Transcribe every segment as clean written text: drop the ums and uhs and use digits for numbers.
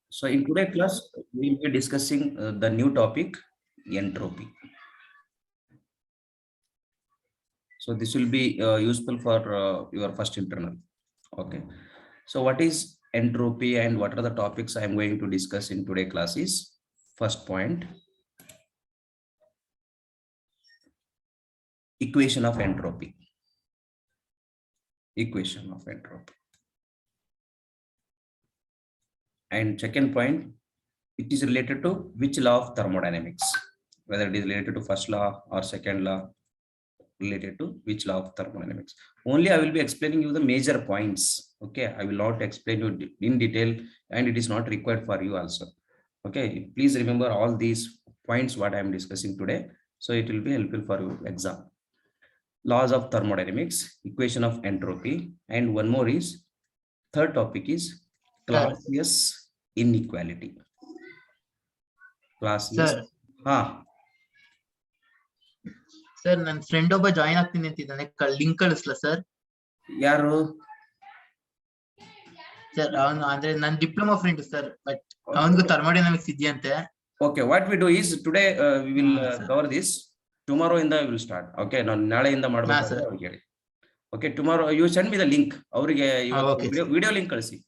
So in today's class, we will be discussing the new topic, entropy. So this will be useful for your first internal. Okay. So what is entropy and what are the topics I am going to discuss in today's class is first point, equation of entropy. Equation of entropy. And second point, it is related to which law of thermodynamics, whether it is related to first law or second law, related to which law of thermodynamics. Only I will be explaining you the major points. Okay, I will not explain you in detail, and it is not required for you also. Okay, please remember all these points what I am discussing today, so it will be helpful for your exam. Laws of thermodynamics, equation of entropy, and one more is third topic is Clausius inequality. Clausius. Sir ನನ್ನ friend ಒಬ್ಬ join ಆಗ್ತೀನಿ ಅಂತಿದ್ದಾನೆ, link ಕಳಿಸ್ಲಾ sir? ಯಾರು sir? ಅವನು ಅಂದ್ರೆ ನನ್ನ diploma friend sir, but ಅವನಿಗೂ thermodynamics ಇದೆಯಂತೆ. Okay, what we do is today we will cover this. Tomorrow in the we will start. Okay, ನಾನು ನಾಳೆಯಿಂದ ಮಾಡಬೇಕು ಅಂತ ಹೇಳಿ. Okay, tomorrow you send me the link. ಅವರಿಗೆ video link ಕಳಿಸಿ.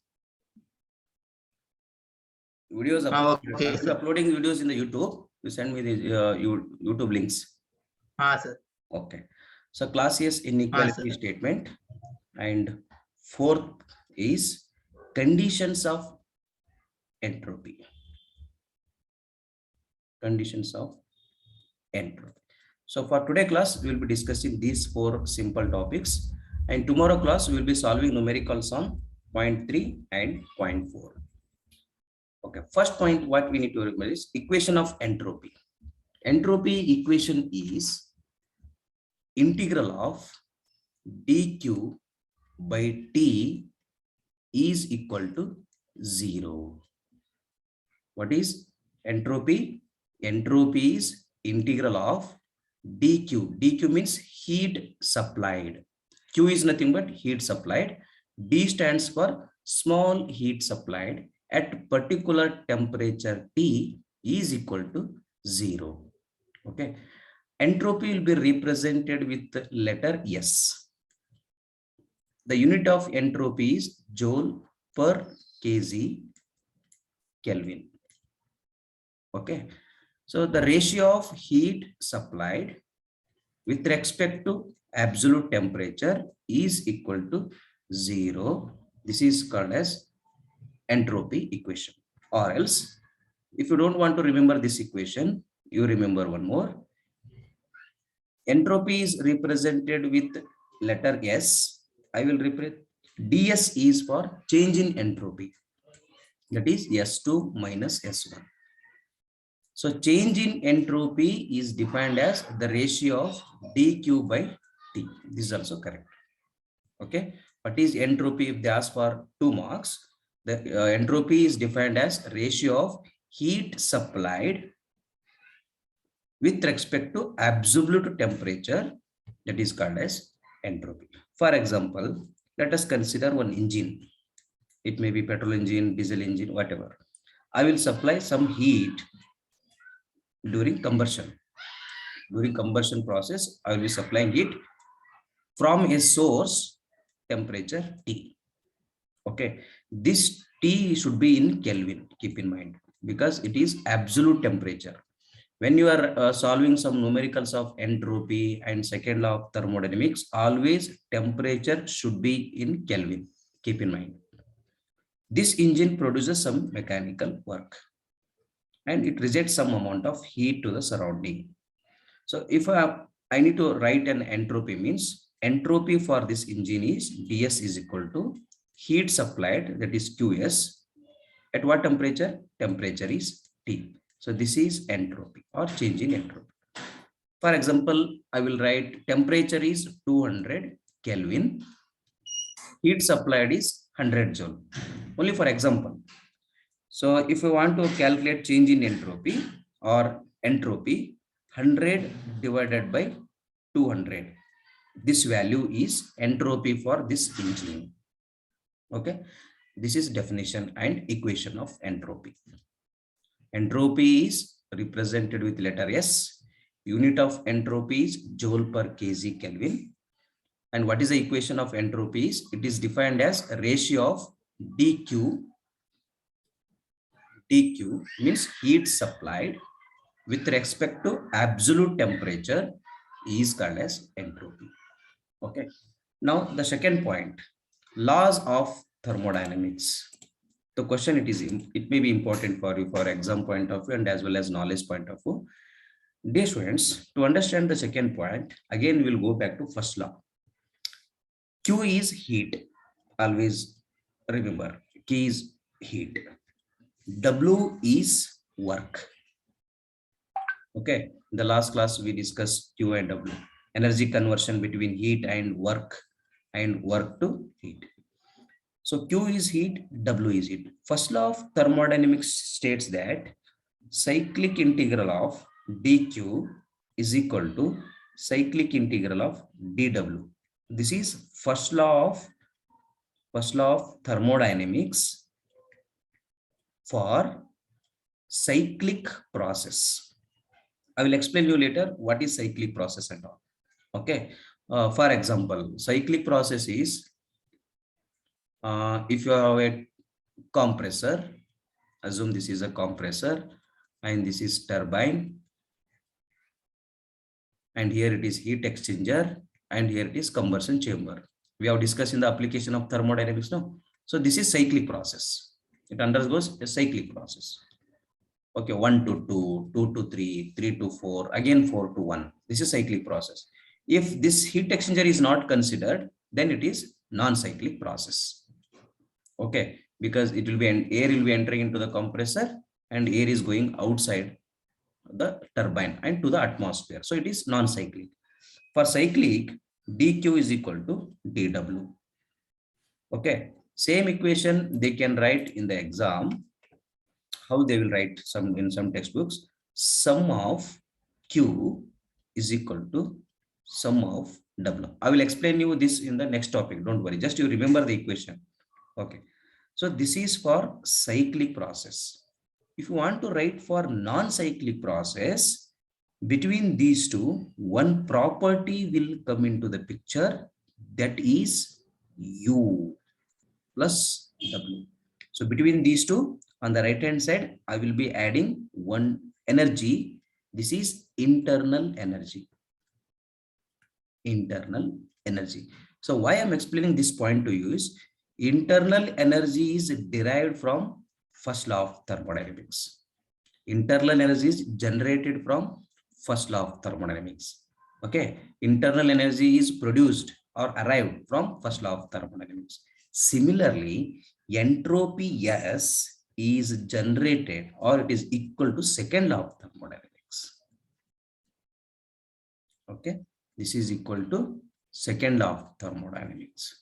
Videos uploading videos in the YouTube. You send me the YouTube links. Sir. Okay. So Clausius inequality statement, and fourth is conditions of entropy. Conditions of entropy. So for today class, we will be discussing these four simple topics, and tomorrow class we will be solving numericals on point 3 and point 4. Okay, first point what we need to remember is equation of entropy. Entropy equation is integral of dq by t is equal to 0. What is entropy? Entropy is integral of dq. dq means heat supplied. Q is nothing but heat supplied. D stands for small heat supplied at particular temperature T is equal to 0. Okay. Entropy will be represented with the letter S. The unit of entropy is joule per kg Kelvin. Okay. So the ratio of heat supplied with respect to absolute temperature is equal to 0. This is called as entropy equation. Or else, if you don't want to remember this equation, you remember one more. Entropy is represented with letter S. I will represent ds is for change in entropy. That is S2 minus S1. So change in entropy is defined as the ratio of dq by t. This is also correct. Okay. What is entropy? If they ask for 2 marks, the entropy is defined as ratio of heat supplied with respect to absolute temperature, that is called as entropy. For example, let us consider one engine. It may be petrol engine, diesel engine, whatever. I will supply some heat during combustion. During combustion process, I will be supplying it from a source temperature T. Okay, this T should be in Kelvin, keep in mind, because it is absolute temperature. When you are solving some numericals of entropy and second law of thermodynamics, always temperature should be in Kelvin, keep in mind. This engine produces some mechanical work and it rejects some amount of heat to the surrounding. So if I need to write an entropy, means entropy for this engine is ds is equal to heat supplied, that is Qs, at what temperature? Temperature is T. So this is entropy or change in entropy. For example, I will write temperature is 200 Kelvin, heat supplied is 100 joule. Only for example. So if you want to calculate change in entropy or entropy, 100 divided by 200. This value is entropy for this engine. Okay. This is definition and equation of entropy. Entropy is represented with letter S. Unit of entropy is joule per kg Kelvin. And what is the equation of entropy? It is defined as a ratio of dq. dq means heat supplied with respect to absolute temperature is called as entropy. Okay. Now the second point, laws of thermodynamics. The question it may be important for you for exam point of view and as well as knowledge point of view. Dear students, to understand the second point, again we will go back to first law. Q is heat. Always remember, Q is heat. W is work. Okay, in the last class we discussed Q and W, energy conversion between heat and work to heat. So Q is heat, W is heat. First law of thermodynamics states that cyclic integral of dq is equal to cyclic integral of dw. This is first law of thermodynamics for cyclic process. I will explain you later what is cyclic process and all. Okay. For example, cyclic process is if you have a compressor, assume this is a compressor and this is turbine, and here it is heat exchanger, and here it is combustion chamber. We have discussed in the application of thermodynamics now. So this is cyclic process. It undergoes a cyclic process. Okay, 1 to 2, 2 to 3, 3 to 4, again 4 to 1. This is cyclic process. If this heat exchanger is not considered, then it is non-cyclic process. Okay, because it will be air will be entering into the compressor and air is going outside the turbine and to the atmosphere. So it is non-cyclic. For cyclic, dq is equal to dw. Okay, same equation they can write in the exam. How they will write in some textbooks? Sum of q is equal to sum of w. I will explain you this in the next topic. Don't worry. Just you remember the equation. Okay. So this is for cyclic process. If you want to write for non-cyclic process, between these two, one property will come into the picture, that is U plus W. So between these two, on the right hand side, I will be adding one energy. This is internal energy. Internal energy. So why I'm explaining this point to you is internal energy is derived from first law of thermodynamics. Internal energy is generated from first law of thermodynamics. Okay, internal energy is produced or arrived from first law of thermodynamics. Similarly, entropy S is generated or it is equal to second law of thermodynamics. Okay, this is equal to second law of thermodynamics.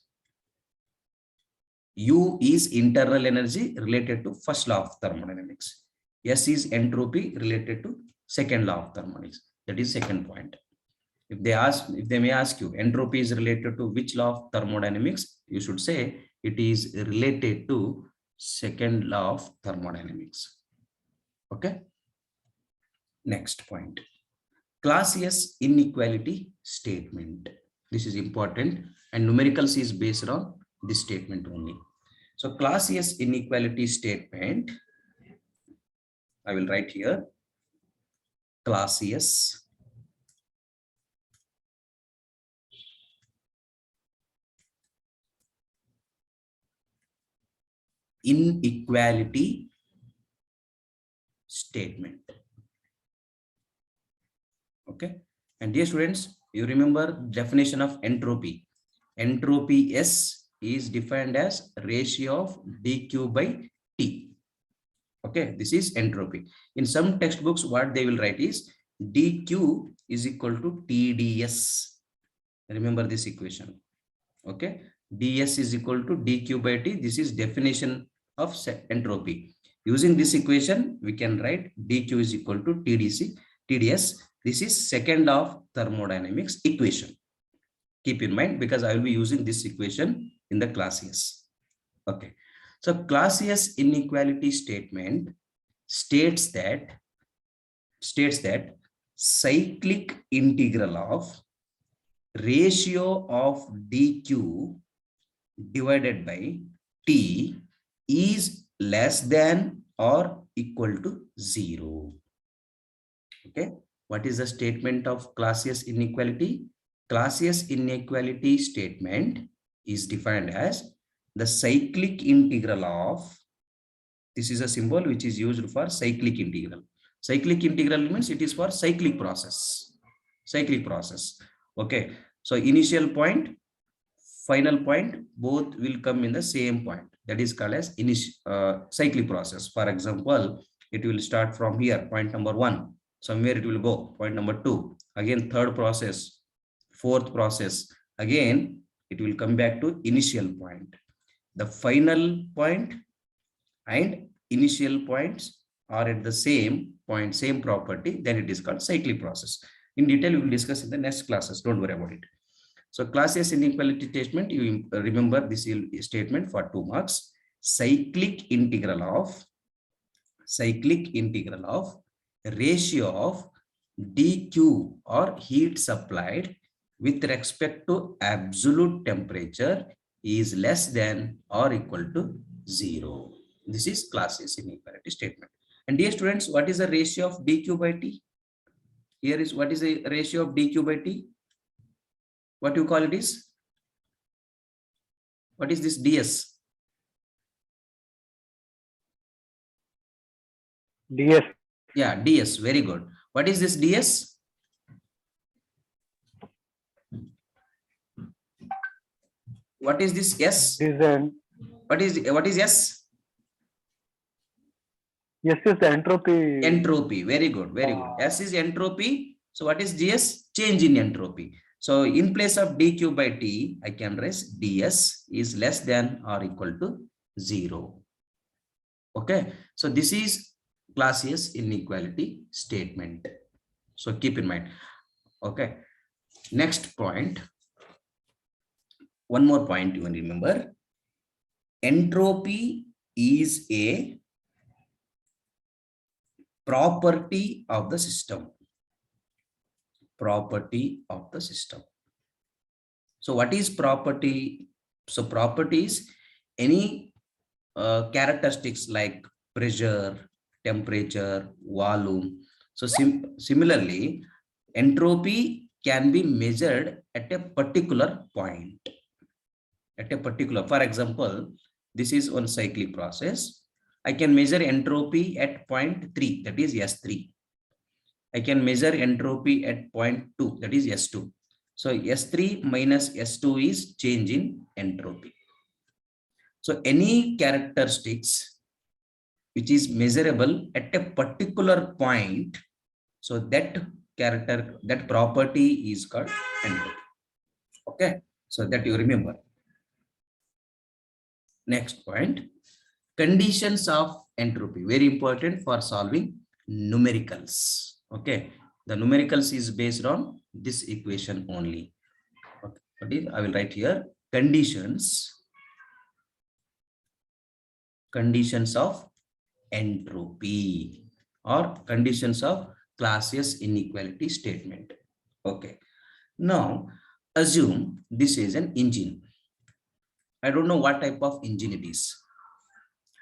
U is internal energy related to first law of thermodynamics. S is entropy related to second law of thermodynamics. That is second point. If they may ask you, entropy is related to which law of thermodynamics, you should say it is related to second law of thermodynamics. Okay. Next point. Clausius inequality statement. This is important, and numericals is based on this statement only. So Clausius inequality statement, I will write here, Clausius inequality statement. Okay, and dear students, you remember definition of entropy. Entropy S is defined as ratio of dq by T. Okay, this is entropy. In some textbooks, what they will write is dq is equal to TdS. Remember this equation. Okay, ds is equal to dq by T. This is definition of entropy. Using this equation, we can write dq is equal to TdS. This is second law of thermodynamics equation. Keep in mind, because I will be using this equation in the Clausius. Okay. So Clausius inequality statement states that cyclic integral of ratio of dq divided by t is less than or equal to 0. Okay, what is the statement of Clausius inequality? Clausius inequality statement is defined as the cyclic integral of, this is a symbol which is used for cyclic integral. Cyclic integral means it is for cyclic process. Okay, so initial point, final point, both will come in the same point. That is called as cyclic process. For example, it will start from here, point number 1. Somewhere it will go, point number 2. Again, third process, fourth process. Again, it will come back to initial point. The final point and initial points are at the same point, same property, then it is called cyclic process. In detail, we will discuss in the next classes. Don't worry about it. So Clausius inequality statement, you remember this statement for 2 marks. Cyclic integral of ratio of dq or heat supplied with respect to absolute temperature is less than or equal to 0. This is Clausius inequality statement. And dear students, what is the ratio of dq by t? Here is what is the ratio of dq by t? What you call it is? What is this ds? ds. Yeah, ds. Very good. What is this ds? What is this s? What is s? Yes, is the entropy. Entropy. Very good. Very good. S is entropy. So what is ds? Change in entropy. So in place of dq by t, I can write ds is less than or equal to 0. Okay. So this is Clausius inequality statement. So keep in mind. Okay. Next point. One more point you will remember. Entropy is a property of the system. Property of the system. So what is property? So property is any characteristics like pressure, temperature, volume. So similarly, entropy can be measured at a particular point. For example, this is one cyclic process. I can measure entropy at point 3, that is S3. I can measure entropy at point 2, that is S2. So S3 minus S2 is change in entropy. So any characteristics which is measurable at a particular point, so that property is called entropy. Okay, so that you remember. Next point, conditions of entropy, very important for solving numericals. Okay, the numericals is based on this equation only. Okay, I will write here conditions of entropy or conditions of Clausius inequality statement. Okay, now assume this is an engine. I don't know what type of engine it is.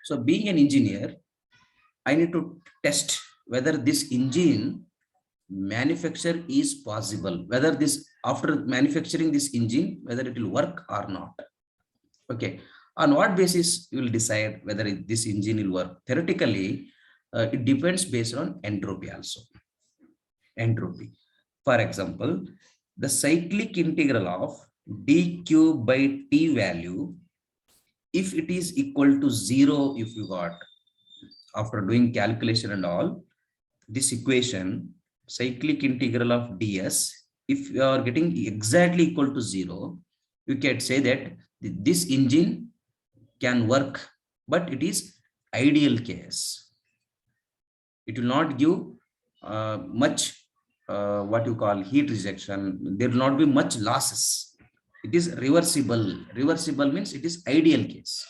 So being an engineer, I need to test whether this engine manufacture is possible, whether this after manufacturing this engine, whether it will work or not. Okay, on what basis you will decide whether this engine will work? Theoretically, it depends based on entropy also. Entropy. For example, the cyclic integral of dq by t value, if it is equal to 0, if you got after doing calculation and all, this equation cyclic integral of ds, if you are getting exactly equal to 0, you can say that this engine can work, but it is ideal case. It will not give much what you call heat rejection. There will not be much losses. It is reversible. Reversible means it is ideal case.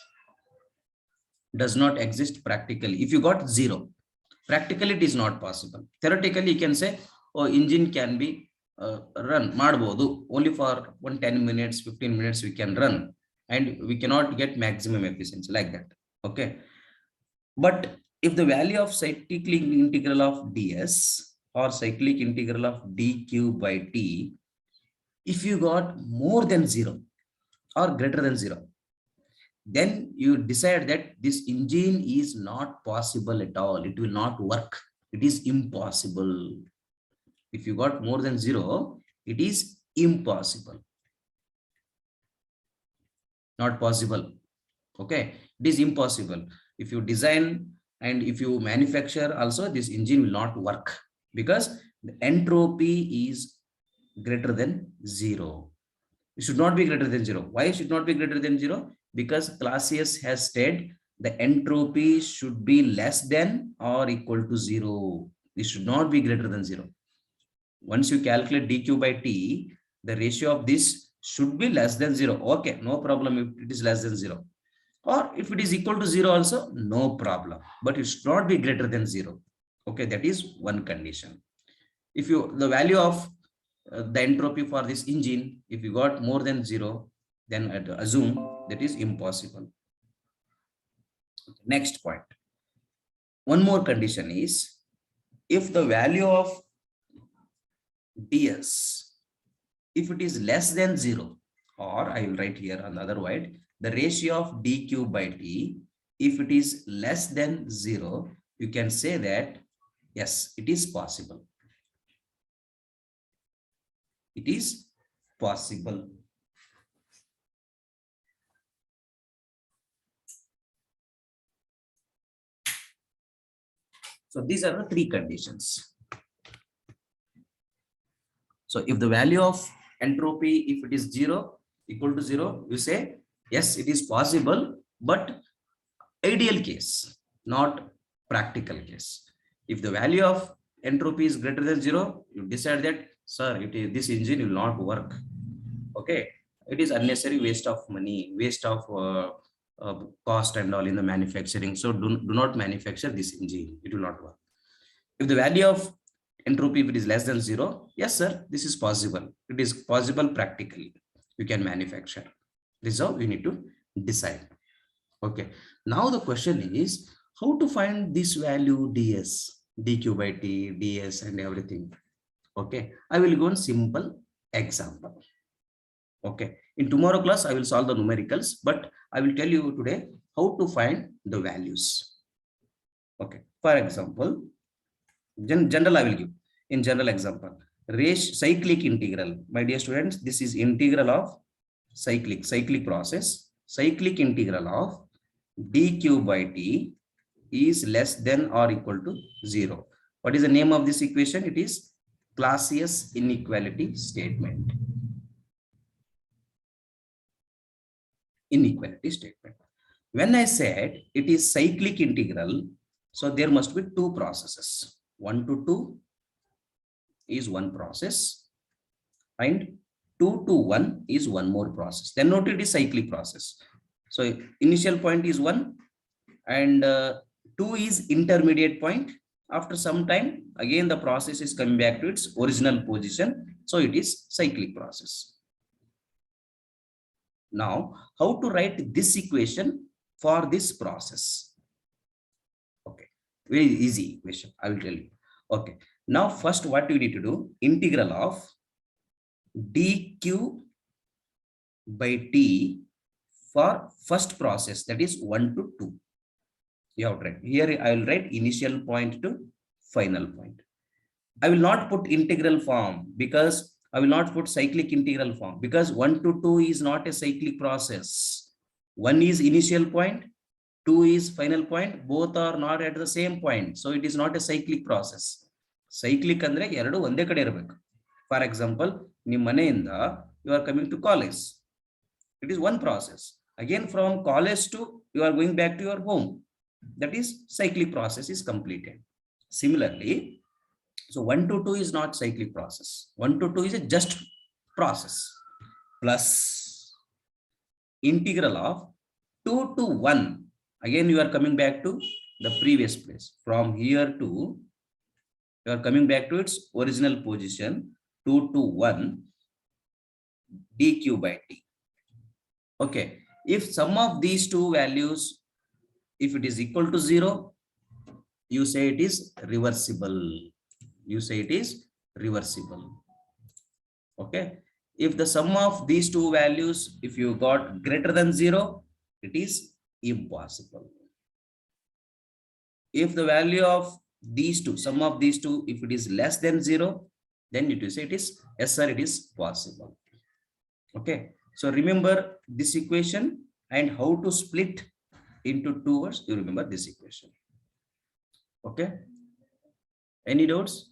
does not exist practically. If you got 0, practically it is not possible. Theoretically, you can say, oh, engine can be run ಮಾಡಬಹುದು only for 10 minutes, 15 minutes we can run, and we cannot get maximum efficiency like that. Okay, but if the value of cyclic integral of ds or cyclic integral of dq by t, if you got more than 0 or greater than 0, then you decide that this engine is not possible at all. It will not work. It is impossible. If you got more than 0, it is impossible. Not possible. Okay. It is impossible. If you design and if you manufacture also, this engine will not work because the entropy is greater than 0. It should not be greater than 0. Why should not be greater than 0? Because Clausius has said the entropy should be less than or equal to 0. It should not be greater than 0. Once you calculate dq by t, the ratio of this should be less than 0. Okay, no problem if it is less than 0. Or if it is equal to 0 also, no problem. But it should not be greater than 0. Okay, that is one condition. If you, the value of the entropy for this engine, if you got more than 0, then I'd assume that is impossible. Next point. One more condition is, if the value of ds, if it is less than 0, or I will write here on the other side, the ratio of dq by t, if it is less than 0, you can say that, yes, it is possible. It is possible. So these are the 3 conditions. So if the value of entropy, if it is 0, equal to 0, you say, yes, it is possible, but ideal case, not practical case. If the value of entropy is greater than 0, you decide that, sir, this engine will not work. Okay, it is unnecessary waste of money, waste of cost and all in the manufacturing. So do not manufacture this engine. It will not work. If the value of entropy, if it is less than 0, yes, sir, this is possible. It is possible practically. You can manufacture. This is how we need to decide. Okay. Now the question is how to find this value ds, dq by t, ds and everything. Okay. I will go on simple example. Okay. In tomorrow class, I will solve the numericals, but I will tell you today how to find the values. Okay. For example, general I will give. In general example, cyclic integral. My dear students, this is integral of cyclic process. Cyclic integral of dq by t is less than or equal to 0. What is the name of this equation? It is Clausius inequality statement. Inequality statement. When I said it is cyclic integral, so there must be 2 processes. 1 to 2 is one process, and 2 to 1 is one more process. Then note it is cyclic process. So initial point is 1 and 2 is intermediate point. After some time, again the process is coming back to its original position. So it is cyclic process. Now, how to write this equation for this process? Okay, very easy equation. I will tell you. Okay, now first what you need to do, integral of dq by t for first process, that is 1 to 2. You have to write here. I will write initial point to final point. I will not put integral form because I will not put cyclic integral form because 1 to 2 is not a cyclic process. 1 is initial point, 2 is final point. Both are not at the same point. So it is not a cyclic process. Cyclic andre eradu onde kade irbeku. For example, ನಿಮ್ಮ ಮನೆಯಿಂದ you are coming to college. It is one process. Again from college to you are going back to your home. That is cyclic process is completed. Similarly, so 1 to 2 is not cyclic process. 1 to 2 is a just process plus integral of 2 to 1. again you are coming back to the previous place. From here to, you are coming back to its original position, 2 to 1 dq by t. Okay, if sum of these two values, if it is equal to 0, you say it is reversible. You say it is reversible. Okay, if the sum of these two values, if you got greater than 0, it is impossible. If the value of these two, sum of these two, if it is less than 0, then it will say it is yes sir, it is possible. Okay, so remember this equation and how to split into two words. You remember this equation. Okay, any doubts?